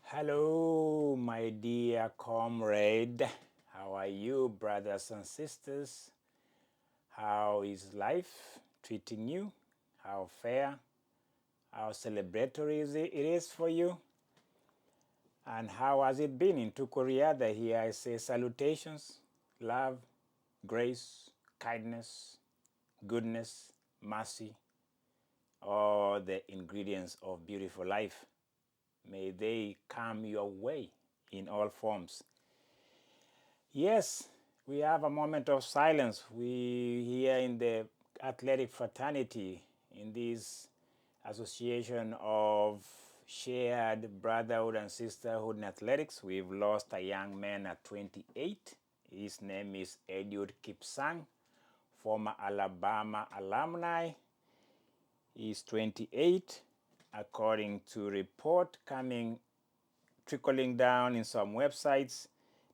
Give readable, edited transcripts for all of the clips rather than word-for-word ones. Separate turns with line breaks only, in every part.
Hello, my dear comrade. How are you, brothers and sisters? How is life treating you? How fair? How celebratory it is for you? And how has it been in Tukuriada? Here I say salutations, love, grace, kindness, goodness, mercy, all the ingredients of beautiful life. May they come your way in all forms. Yes, we have a moment of silence. We here in the athletic fraternity, in this association of shared brotherhood and sisterhood in athletics, we've lost a young man at 28. His name is Eliud Kipsang, former Alabama alumni. He's 28, according to report trickling down in some websites.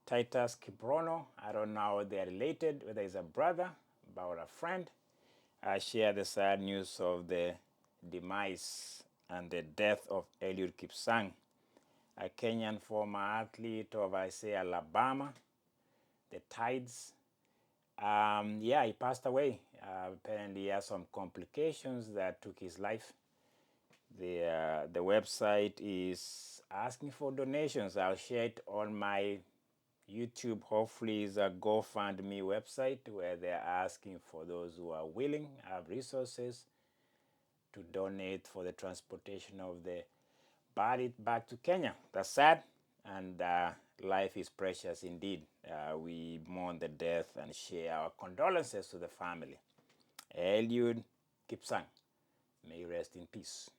Titus Kiprono, I don't know how they're related, whether he's a brother, about a friend. I share the sad news of the demise and the death of Eliud Kipsang, a Kenyan former athlete of, I say, Alabama, the Tides. He passed away. Apparently, he had some complications that took his life. The website is asking for donations. I'll share it on my YouTube. Hopefully is a GoFundMe website where they're asking for those who are willing, have resources to donate for the transportation of the body back to Kenya. That's sad, and life is precious indeed. We mourn the death and share our condolences to the family. Eliud Kipsang, may rest in peace.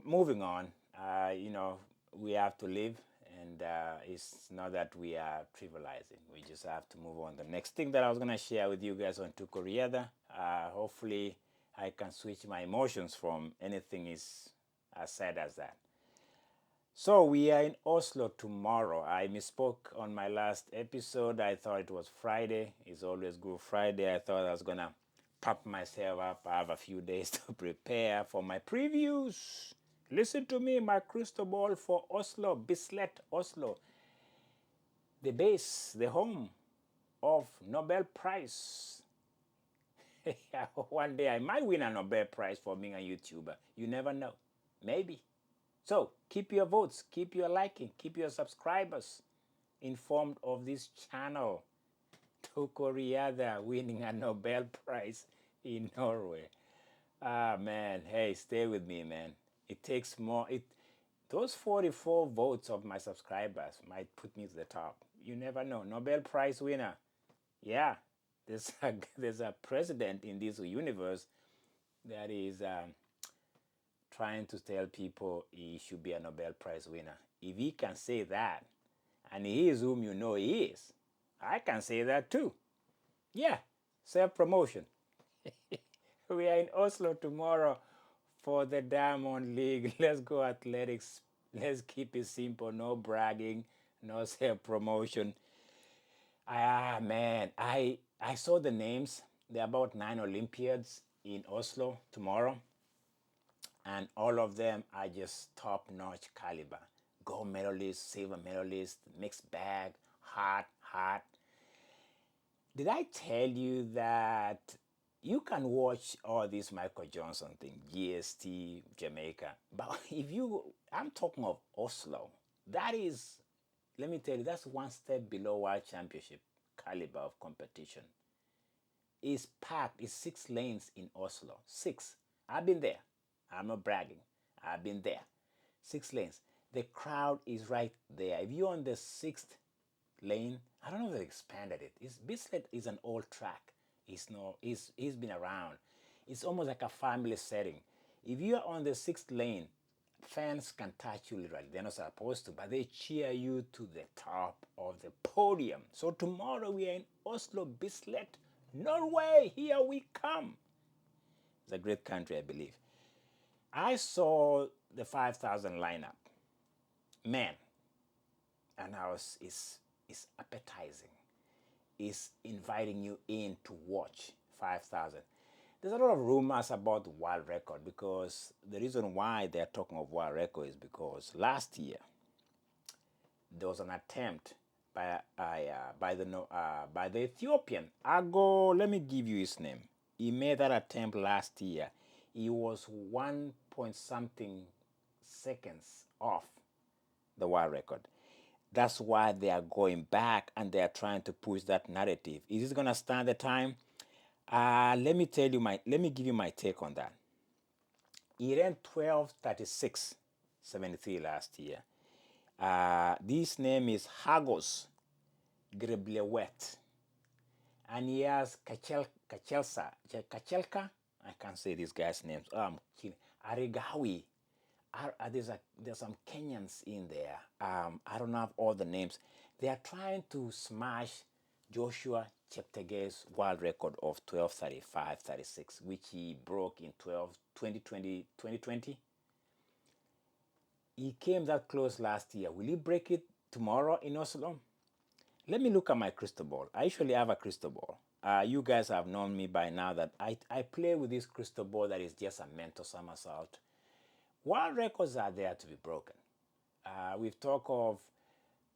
Moving on, we have to live, and it's not that we are trivializing. We just have to move on. The next thing that I was going to share with you guys on Tukuriada, hopefully I can switch my emotions from anything is as sad as that. So we are in Oslo tomorrow. I misspoke on my last episode. I thought it was Friday. It's always Good Friday. I thought I was going to pump myself up. I have a few days to prepare for my previews. Listen to me, my crystal ball for Oslo, Bislett, Oslo. The base, the home of Nobel Prize. One day I might win a Nobel Prize for being a YouTuber. You never know. Maybe. So keep your votes, keep your liking, keep your subscribers informed of this channel. Tukuriada winning a Nobel Prize in Norway. Man, hey, stay with me, man. It takes more. Those 44 votes of my subscribers might put me to the top. You never know. Nobel Prize winner. Yeah, there's a president in this universe that is trying to tell people he should be a Nobel Prize winner. If he can say that, and he is whom you know he is, I can say that too. Yeah, self-promotion. We are in Oslo tomorrow for the Diamond League. Let's go athletics. Let's keep it simple. No bragging, no self-promotion. Man, I saw the names. There are about 9 Olympiads in Oslo tomorrow. And all of them are just top-notch caliber. Gold medalist, silver medalist, mixed bag, hot. Did I tell you that you can watch all this Michael Johnson thing, GST, Jamaica, but I'm talking of Oslo. That is, let me tell you, that's one step below World Championship caliber of competition. It's packed, it's 6 lanes in Oslo. 6. I've been there. I'm not bragging. I've been there. 6 lanes. The crowd is right there. If you're on the 6th lane, I don't know if they expanded it. Bislett is an old track. He's been around. It's almost like a family setting. If you're on the 6th lane, fans can touch you literally. They're not supposed to, but they cheer you to the top of the podium. So tomorrow we are in Oslo, Bislett, Norway. Here we come. It's a great country, I believe. I saw the 5,000 lineup. Man, and it's appetizing. is inviting you in to watch 5,000. There's a lot of rumors about the world record, because the reason why they're talking of world record is because last year there was an attempt by the Ethiopian. Let me give you his name. He made that attempt last year. He was 1 point something seconds off the world record. That's why they are going back and they are trying to push that narrative. Is this gonna stand the time? Let me give you my take on that. He ran 12:36.73 last year. This name is Hagos Greblewet, and he has Kachelka. I can't say these guys' names. Arigawi. There's some Kenyans in there. I don't have all the names. They are trying to smash Joshua Cheptegei's world record of 12:35.36, which he broke in 2020. He came that close last year. Will he break it tomorrow in Oslo? Let me look at my crystal ball. I usually have a crystal ball. You guys have known me by now that I play with this crystal ball that is just a mental somersault. World records are there to be broken. We've talked of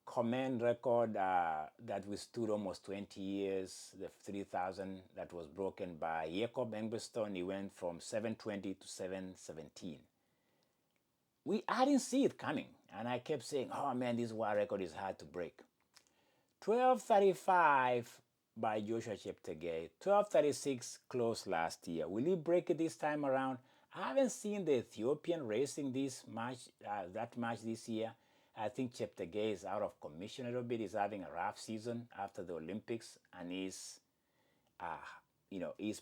command record that withstood almost 20 years, the 3,000 that was broken by Jacob Engblestone. He went from 720 to 717. I didn't see it coming, and I kept saying, oh man, this world record is hard to break. 12:35 by Joshua Cheptegei, 12:36 close last year. Will he break it this time around? I haven't seen the Ethiopian racing that much this year. I think Cheptegei is out of commission a little bit. He's having a rough season after the Olympics, and his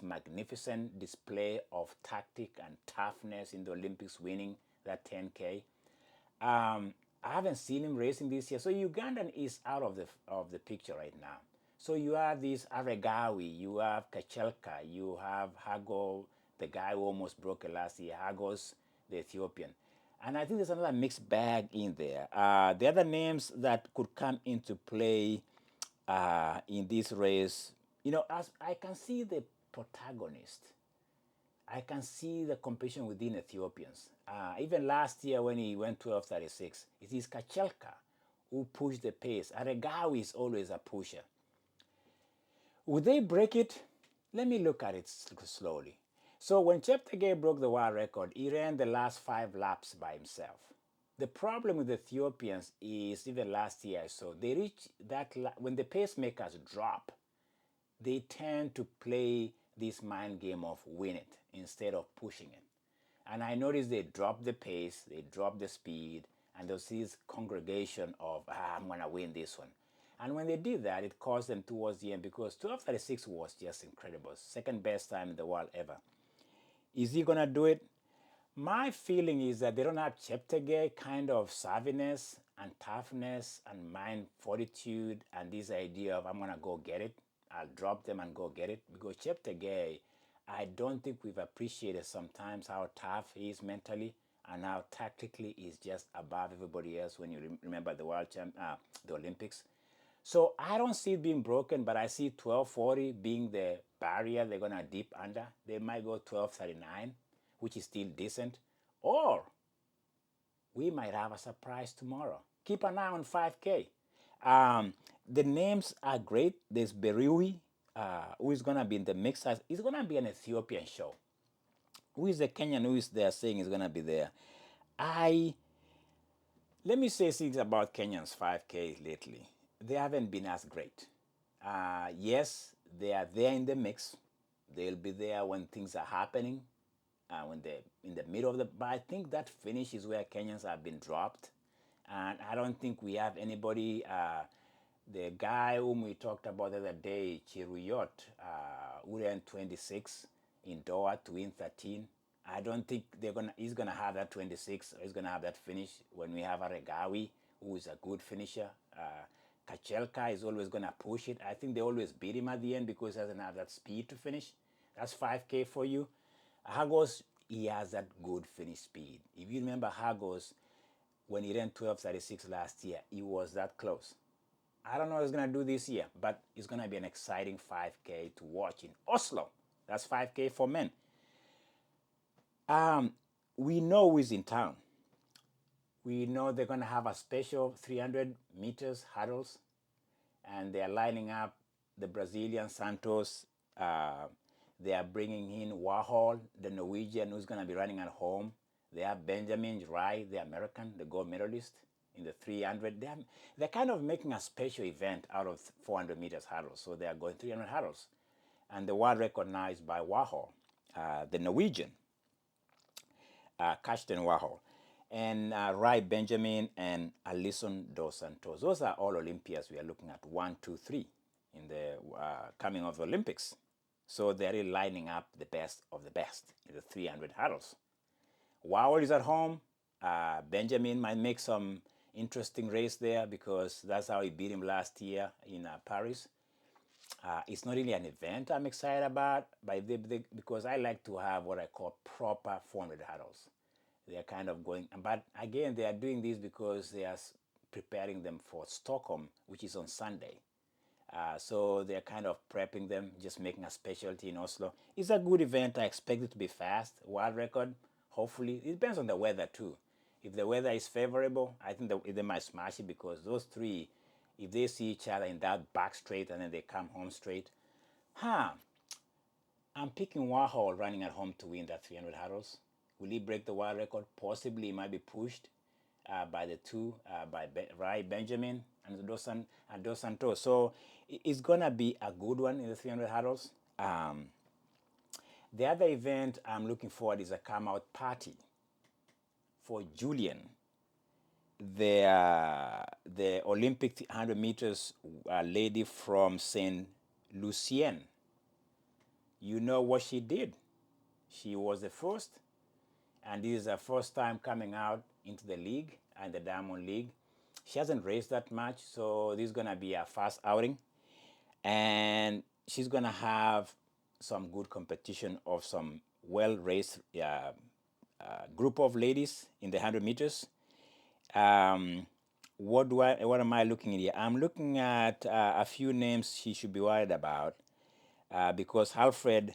magnificent display of tactic and toughness in the Olympics, winning that 10K. I haven't seen him racing this year. So Ugandan is out of the picture right now. So you have this Aregawi, you have Kachelka, you have Hago, the guy who almost broke it last year, Hagos, the Ethiopian. And I think there's another mixed bag in there. The other names that could come into play in this race, as I can see the protagonist, I can see the competition within Ethiopians. Even last year when he went 12:36, it is Kachelka who pushed the pace. Aregawi is always a pusher. Would they break it? Let me look at it slowly. So when Cheptegei broke the world record, he ran the last 5 laps by himself. The problem with the Ethiopians is, even last year I saw, they reach that, when the pacemakers drop, they tend to play this mind game of win it instead of pushing it. And I noticed they dropped the pace, they dropped the speed, and there's this congregation of, I'm going to win this one. And when they did that, it caused them towards the end, because 12:36 was just incredible. Second best time in the world ever. Is he going to do it? My feeling is that they don't have Cheptegei kind of savviness and toughness and mind fortitude and this idea of, I'm going to go get it. I'll drop them and go get it. Because Cheptegei, I don't think we've appreciated sometimes how tough he is mentally and how tactically he's just above everybody else when you remember the the Olympics. So I don't see it being broken, but I see 12:40 being the barrier they're going to dip under. They might go 12:39, which is still decent. Or we might have a surprise tomorrow. Keep an eye on 5K. The names are great. There's Beriwi, who is going to be in the mix. It's going to be an Ethiopian show. Who is the Kenyan who is there saying is going to be there? Let me say things about Kenyans 5K lately. They haven't been as great. Yes, they are there in the mix. They'll be there when things are happening, when they're in the middle of but I think that finish is where Kenyans have been dropped. And I don't think we have anybody, the guy whom we talked about the other day, Chiruyot, who ran 26 in Doha to win 13. I don't think he's gonna have that 26, or he's gonna have that finish when we have Aregawi, who is a good finisher. Kachelka is always gonna push it. I think they always beat him at the end because he doesn't have that speed to finish. That's 5K for you. Hagos, he has that good finish speed. If you remember Hagos, when he ran 12:36 last year, he was that close. I don't know what it's going to do this year, but it's going to be an exciting 5K to watch in Oslo. That's 5K for men. We know who's in town. We know they're going to have a special 300 meters hurdles, and they're lining up the Brazilian Santos. They are bringing in Warhol, the Norwegian, who's going to be running at home. They have Benjamin Rai, the American, the gold medalist in the 300. They're kind of making a special event out of 400 meters hurdles. So they are going 300 hurdles. And the one recognized by Warhol, the Norwegian, Karsten Warhol, and Rai Benjamin and Alison dos Santos. Those are all Olympians we are looking at, 1, 2, 3 in the coming of the Olympics. So they're really lining up the best of the best in the 300 hurdles. Warhol is at home. Benjamin might make some interesting race there because that's how he beat him last year in Paris. It's not really an event I'm excited about because I like to have what I call proper 400 hurdles. They are kind of going, but again, they are doing this because they are preparing them for Stockholm, which is on Sunday. So they're kind of prepping them, just making a specialty in Oslo. It's a good event. I expect it to be fast. World record, hopefully. It depends on the weather too. If the weather is favorable, I think they might smash it because those three, if they see each other in that back straight and then they come home straight, I'm picking Warhol running at home to win that 300 hurdles. Will he break the world record? Possibly. He might be pushed by the two, by Rai Benjamin and Dos Santos. So it's going to be a good one in the 300 hurdles. The other event I'm looking forward is a come-out party for Julien, the Olympic 100 meters lady from Saint Lucien. You know what she did. She was the first, and this is her first time coming out into the league and the Diamond League. She hasn't raced that much, so this is going to be a fast outing. And she's going to have some good competition of some well-raced group of ladies in the 100 meters. What am I looking at here? I'm looking at a few names she should be worried about because Alfred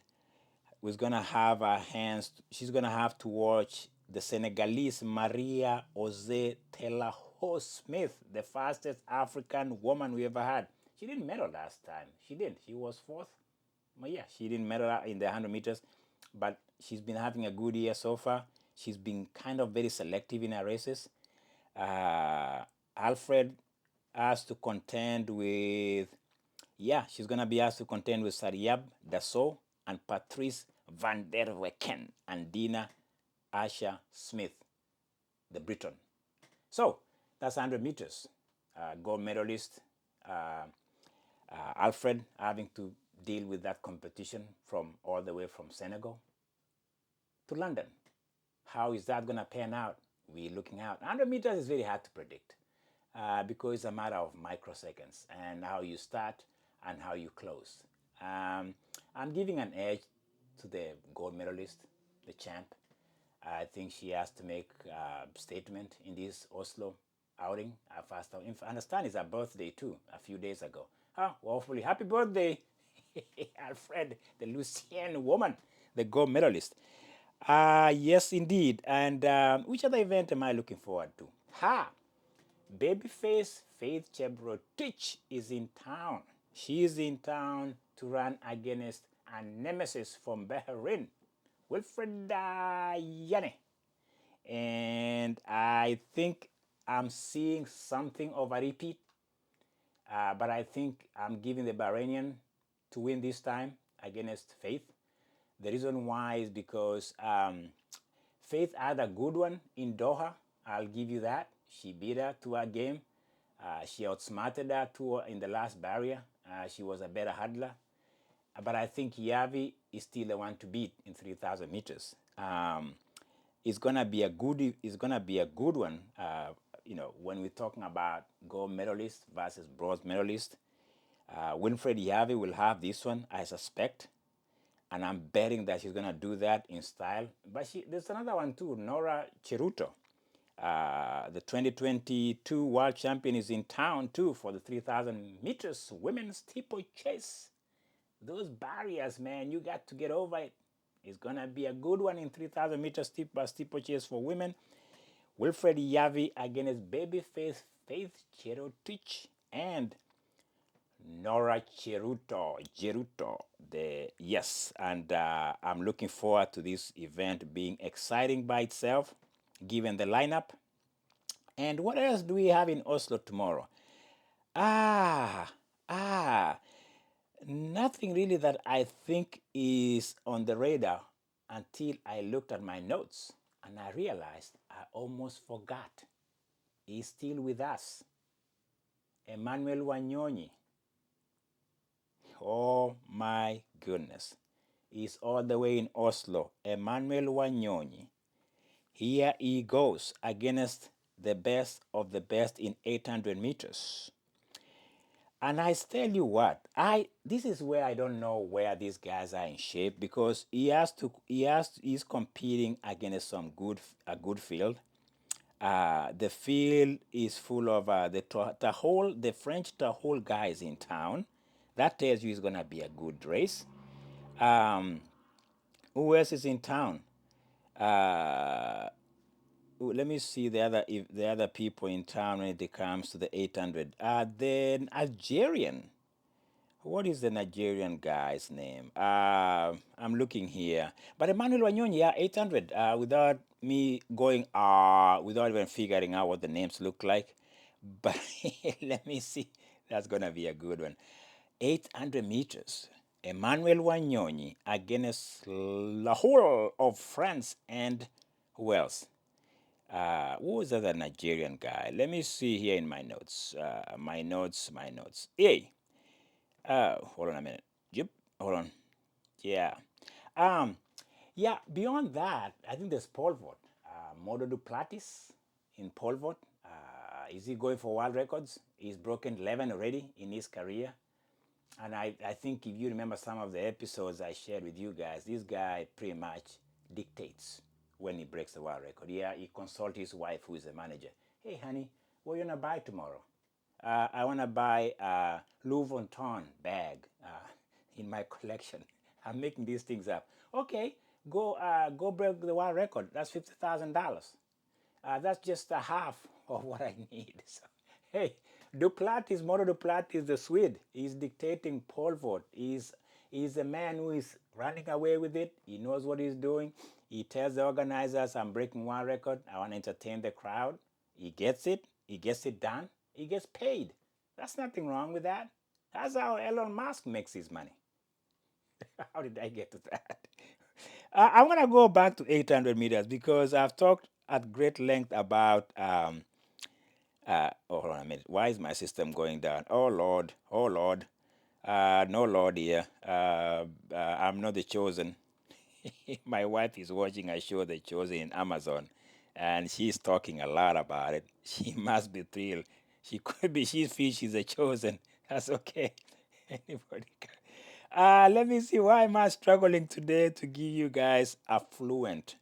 was going to have her hands. She's going to have to watch the Senegalese Maria Jose Telaho Smith, the fastest African woman we ever had. She didn't medal last time. She didn't. She was fourth. Well, yeah, she didn't medal in the 100 meters, but she's been having a good year so far. She's been kind of very selective in her races. Alfred has to contend with, she's going to be asked to contend with Sariab Dassault and Patrice van der Wecken and Dina Asher Smith, the Briton. So that's 100 meters. Gold medalist Alfred having to deal with that competition from all the way from Senegal to London. How is that going to pan out? We're looking out. 100 meters is very hard to predict because it's a matter of microseconds and how you start and how you close. I'm giving an edge to the gold medalist, the champ. I think she has to make a statement in this Oslo outing, fast outing. I understand it's her birthday too, a few days ago. Well, hopefully, happy birthday, Alfred, the Lucien woman, the gold medalist. Yes, indeed. And which other event am I looking forward to? Babyface Faith Kiprotich is in town. She is in town to run against a nemesis from Bahrain, Wilfred Julien. And I think I'm seeing something of a repeat, but I think I'm giving the Bahrainian to win this time against Faith. The reason why is because Faith had a good one in Doha. I'll give you that. She beat her to her game. She outsmarted her in the last barrier. She was a better hurdler. But I think Yavi is still the one to beat in 3,000 meters. It's gonna be a good one. When we're talking about gold medalist versus bronze medalist, Wilfred Yavi will have this one, I suspect, and I'm betting that she's gonna do that in style. But there's another one too, Nora Cheruto. The 2022 world champion is in town too for the 3,000 meters women's steeplechase. Those barriers, man, you got to get over it. It's gonna be a good one in 3,000 meters steeplechase for women. Wilfred Yavi against babyface Faith Kiprotich and Nora Geruto. And I'm looking forward to this event being exciting by itself, given the lineup. And what else do we have in Oslo tomorrow? Ah, ah, nothing really that I think is on the radar until I looked at my notes and I realized I almost forgot. He's still with us. Emmanuel Wanyonyi. Oh my goodness. He's all the way in Oslo. Emmanuel Wanyonyi. Here he goes against the best of the best in 800 meters. And I tell you what, this is where I don't know where these guys are in shape, because he's competing against a good field. The field is full of the French Tahol guys in town. That tells you it's gonna be a good race. Who else is in town? Let me see the other people in town when it comes to the 800. Then Algerian. What is the Nigerian guy's name? I'm looking here. But Emmanuel Wanyonyi, yeah, 800. Without me going, without even figuring out what the names look like. But let me see. That's going to be a good one. 800 meters. Emmanuel Wanyonyi against the whole of France and who else? Who was the other Nigerian guy? Let me see here in my notes. My notes. Hey, hold on a minute. Yep, hold on. Yeah. Yeah, beyond that, I think there's pole vault. Mondo Duplantis in pole vault. Is he going for world records? He's broken 11 already in his career. And I think if you remember some of the episodes I shared with you guys, this guy pretty much dictates when he breaks the world record. Yeah, he consults his wife, who is the manager. Hey, honey, what are you going to buy tomorrow? I want to buy a Louis Vuitton bag in my collection. I'm making these things up. Okay, go break the world record. That's $50,000. That's just a half of what I need. So, hey, Duplantis, Mondo Duplantis, the Swede, he's dictating pole vault. He's a man who is running away with it. He knows what he's doing. He tells the organizers, I'm breaking one record. I want to entertain the crowd. He gets it. He gets it done. He gets paid. That's nothing wrong with that. That's how Elon Musk makes his money. How did I get to that? I'm going to go back to 800 meters because I've talked at great length about. Hold on a minute. Why is my system going down? Oh, Lord. Oh, Lord. No, Lord, here. I'm not the chosen. My wife is watching a show, The Chosen, in Amazon, and she's talking a lot about it. She must be thrilled. She could be, she feels she's a chosen. That's okay. Anybody can. Let me see. Why am I struggling today to give you guys a fluent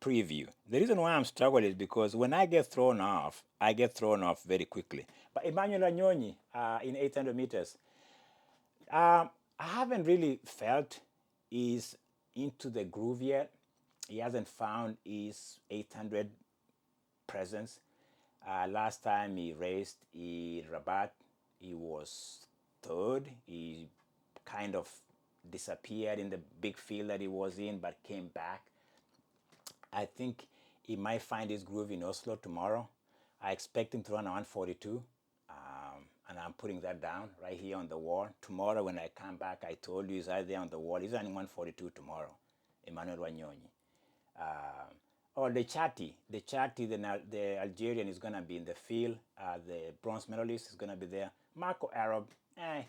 preview? The reason why I'm struggling is because when I get thrown off, I get thrown off very quickly. But Emmanuel Wanyonyi in 800 meters, I haven't really felt he's into the groove yet. He hasn't found his 800 presence. Last time he raced in Rabat, he was third. He kind of disappeared in the big field that he was in, but came back. I think he might find his groove in Oslo tomorrow. I expect him to run 142. And I'm putting that down right here on the wall. Tomorrow when I come back, I told you, he's right there on the wall. He's running 142 tomorrow, Emmanuel Wanyonyi. The Algerian is going to be in the field. The bronze medalist is going to be there. Marco Arab, I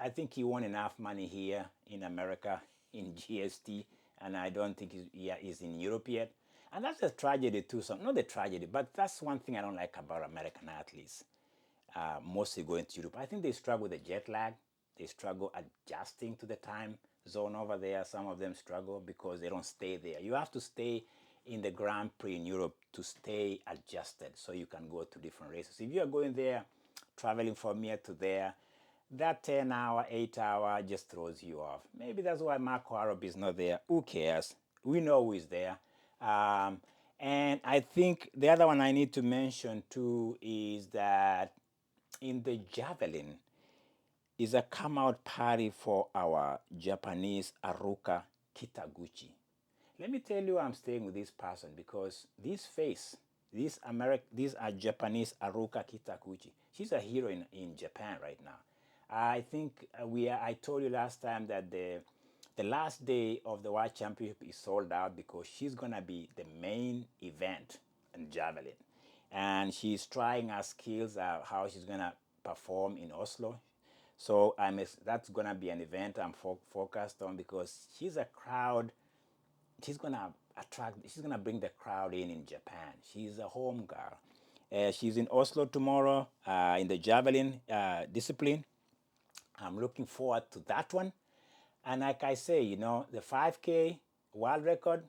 think he won enough money here in America in GST, and I don't think he's in Europe yet. And that's a tragedy too. So, not the tragedy, but that's one thing I don't like about American athletes. Mostly going to Europe. I think they struggle with the jet lag. They struggle adjusting to the time zone over there. Some of them struggle because they don't stay there. You have to stay in the Grand Prix in Europe to stay adjusted so you can go to different races. If you are going there, traveling from here to there, that 10-hour, 8-hour just throws you off. Maybe that's why Marco Arop is not there. Who cares? We know who is there. And I think the other one I need to mention too is that in the javelin is a come out party for our Japanese Aruka Kitaguchi. Let me tell you, I'm staying with this person because this face, this Japanese Aruka Kitaguchi. She's a hero in Japan right now. I think I told you last time that the last day of the World Championship is sold out because she's gonna be the main event in javelin, and she's trying her skills how she's gonna perform in Oslo. So that's gonna be an event I'm focused on because she's a crowd. She's gonna bring the crowd in Japan. She's a home girl. She's in Oslo tomorrow in the javelin discipline. I'm looking forward to that one. And like I say, you know, the 5K world record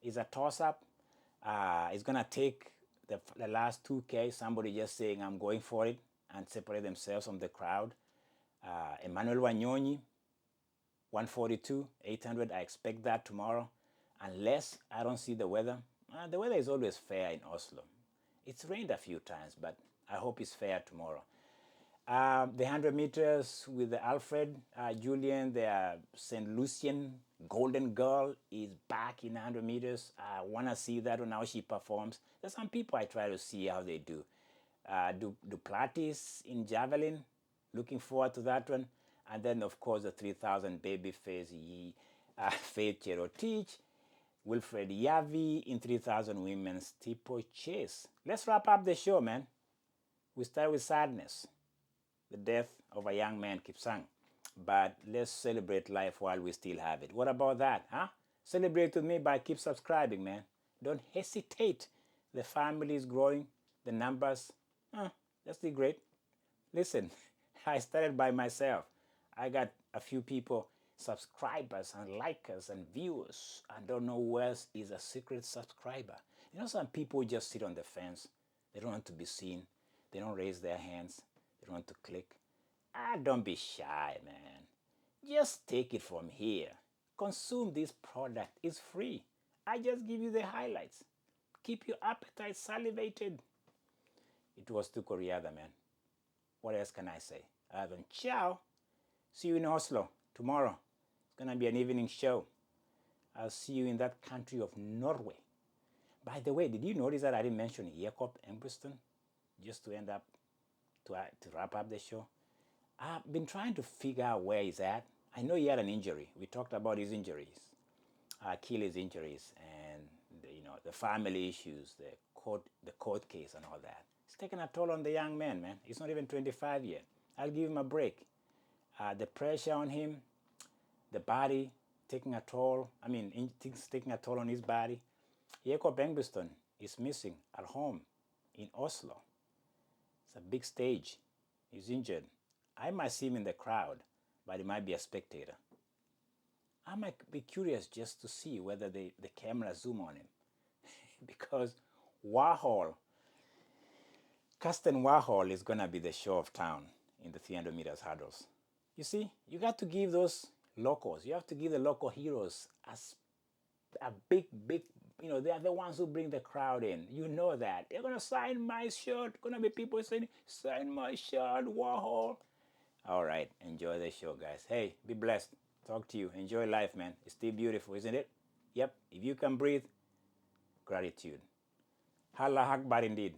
is a toss-up. It's gonna take the last 2K. Somebody just saying I'm going for it and separate themselves from the crowd. Emmanuel Wanyonyi, 142, 800. I expect that tomorrow, unless I don't see the weather. The weather is always fair in Oslo. It's rained a few times, but I hope it's fair tomorrow. The 100 meters with the Alfred, Julien, the St. Lucian golden girl is back in 100 meters. I want to see that one, how she performs. There's some people I try to see how they do. Duplantis in javelin, looking forward to that one. And then, of course, the 3,000 baby face, Faith Kiprotich, Wilfred Yavi in 3,000 women's steeple chase. Let's wrap up the show, man. We start with sadness. The death of a young man, Kipsang. But let's celebrate life while we still have it. What about that, huh? Celebrate with me by keep subscribing, man. Don't hesitate. The family is growing. The numbers, that's the great. Listen, I started by myself. I got a few people, subscribers and likers and viewers. I don't know who else is a secret subscriber. You know, some people just sit on the fence. They don't want to be seen. They don't raise their hands. They don't want to click. Don't be shy, man. Just take it from here. Consume this product. It's free. I just give you the highlights. Keep your appetite salivated. It was Tuko Riada, man. What else can I say? Ciao. See you in Oslo tomorrow. It's going to be an evening show. I'll see you in that country of Norway. By the way, did you notice that I didn't mention Jakob Engbristen? Just to end up, to wrap up the show. I've been trying to figure out where he's at. I know he had an injury. We talked about his injuries, Achilles injuries, and the family issues, the court case and all that. It's taken a toll on the young man, man. He's not even 25 yet. I'll give him a break. The pressure on him, the body taking a toll. Things taking a toll on his body. Jakob Engbristen is missing at home in Oslo. It's a big stage. He's injured. I might see him in the crowd, but he might be a spectator. I might be curious just to see whether the camera zoom on him. Because Karsten Warhol is going to be the show of town in the 300 meters hurdles. You see, you got to give those locals, you have to give the local heroes a big, they are the ones who bring the crowd in. You know that. They're going to sign my shirt. Going to be people saying, sign my shirt, Warhol. All right, enjoy the show, guys. Hey, be blessed. Talk to you. Enjoy life, man. It's still beautiful, isn't it? Yep, if you can breathe, gratitude. Allah Akbar indeed.